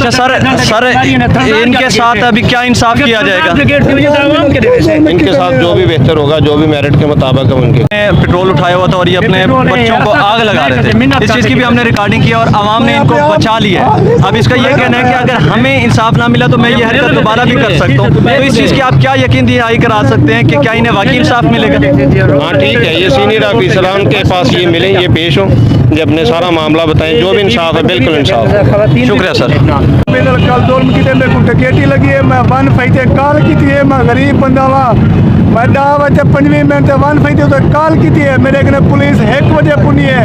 अच्छा सर इनके साथ अभी क्या इंसाफ किया जाएगा? इनके साथ जो भी बेहतर होगा, जो भी मेरिट के मुताबिक उनके। पेट्रोल उठाया हुआ था और ये अपने बच्चों को आग लगा रहे थे। इस चीज़ की भी हमने रिकॉर्डिंग किया और आवाम ने इनको बचा लिया है। अब इसका ये कहना है कि अगर हमें इंसाफ ना मिला तो मैं ये हरकत दोबारा भी कर सकता हूँ। तो इस चीज़ की आप क्या यकीन दिलाई करा सकते हैं कि क्या इन्हें वाकई इंसाफ मिलेगा? हाँ ठीक है, ये सीनियर ऑफिसरान के पास ये मिलें, ये पेश हों, ये अपने सारा मामला बताएं, जो भी इंसाफ है बिल्कुल इंसाफ। शुक्रिया सर। कल दौड़ में मेरे को टकेटी लगी है, मैं 1 फैते कॉल की थी, मैं गरीब बंदा वा, मैं 10 बजे 5 मिनट 1 फैते तो कॉल की थी। मेरे कने पुलिस 1 बजे पुनी है,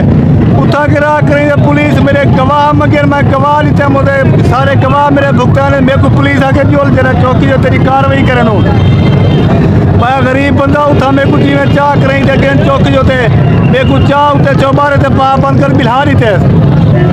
उठा के रहा करें पुलिस मेरे गवाह मगर मैं गवाह लीते मुझे सारे गवाह मेरे भुगतान है। मेरे को पुलिस आके जोल जरा चौकी जो तेरी कार्रवाई करे नो, मैं गरीब बंदा उठा मेरे को जीवन चाह करें देखें चौकी जो थे मेरे को चाह उठे चौबारे थे पा बंद कर बिल्हा रही थे।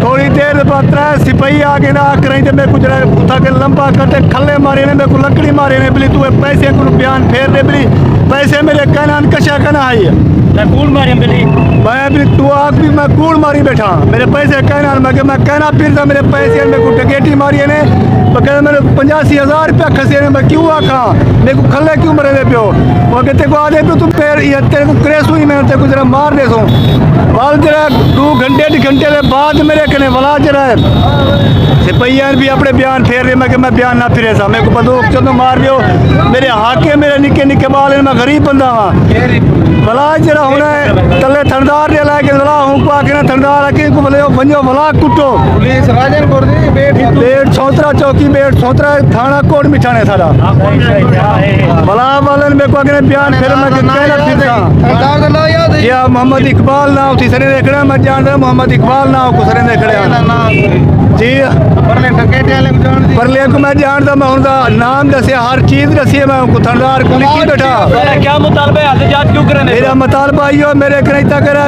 थोड़ी देर बाद 3 सिपाही आगे ना करें मेरे को जरा उठा के लंबा करते खल्ले मारे ने, मेरे को लकड़ी मारे ने, बिली तू पैसे को बयान फेर दे, बिली पैसे मेरे कहना कशा कहना आई है, मैं कूड़ मारी बिली, मैं बिली तू आग भी मैं कूड़ मारी बैठा, मेरे पैसे कहना मैं कहना फिर था मेरे पैसे मेरे को टकेटी मारी ने, मैं मेरे 85,000 रुपया खसे ने, मैं क्यों आखा मेरे को खल्ले क्यों मरे दे प्यो, वो कहते को आधे पे तुम पैर तेरे को क्रेस हुई मैंने तेरे को जरा मार दे सो बाल जरा 2 घंटे 2 घंटे के बाद मेरे कने वाला जरा सिपहिया भी अपने बयान फेर रहे, मैं बयान ना फिरे सा, मेरे को बंदूक चलो मार लियो, मेरे हाके मेरे निके निके बाल मैं गरीब बंदा वहाँ भला जरा होना है तले थनदार ने ला के लड़ा हूँ आके ना थनदार आके को बोले बंजो भला कुटो पुलिस राजनपुर दी बेट छोतरा चौकी बेट छोतरा थाना कोट मिठाने सारा भला वाले मेरे को आगे बयान फिर मैं कहना फिर या मोहम्मद इकबाल ना उसी सने देखना मैं जानता मोहम्मद इकबाल ना कुसरे देखने जी परले को मैं जानता, मैं उनका नाम दसिया हर चीज दसी, मैं उनको थनदार को लिखी बैठा। क्या मुतालबा है एहतजाज क्यों करे? मेरा मुतालबा यो मेरे करे इतना करे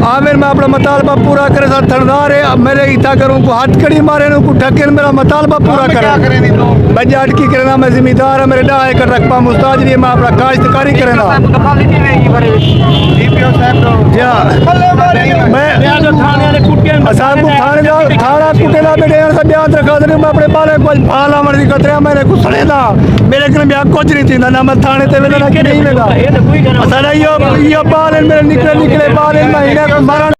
आमिर मैं अपना मुतालबा पूरा करे साथ थनदार है मेरे इतना करूँ उनको हथकड़ी मारे उनको ठके मेरा मुतालबा पूरा करे, मैं जाट की करना, मैं जिम्मेदार है, मेरे 10 एकड़ रकबा मुस्ताज नहीं, मैं अपना काश्तकारी करना थाना कुटेला बेटे बयान रखा दे, मैं अपने बारे को भाला मर्जी कतरे मेरे को सड़े ना मेरे कने बयान कुछ नहीं थी ना मैं थाने ते वेला ना कि नहीं वेला सारा यो बाल मेरे निकले बाल मैं इन्हें मारा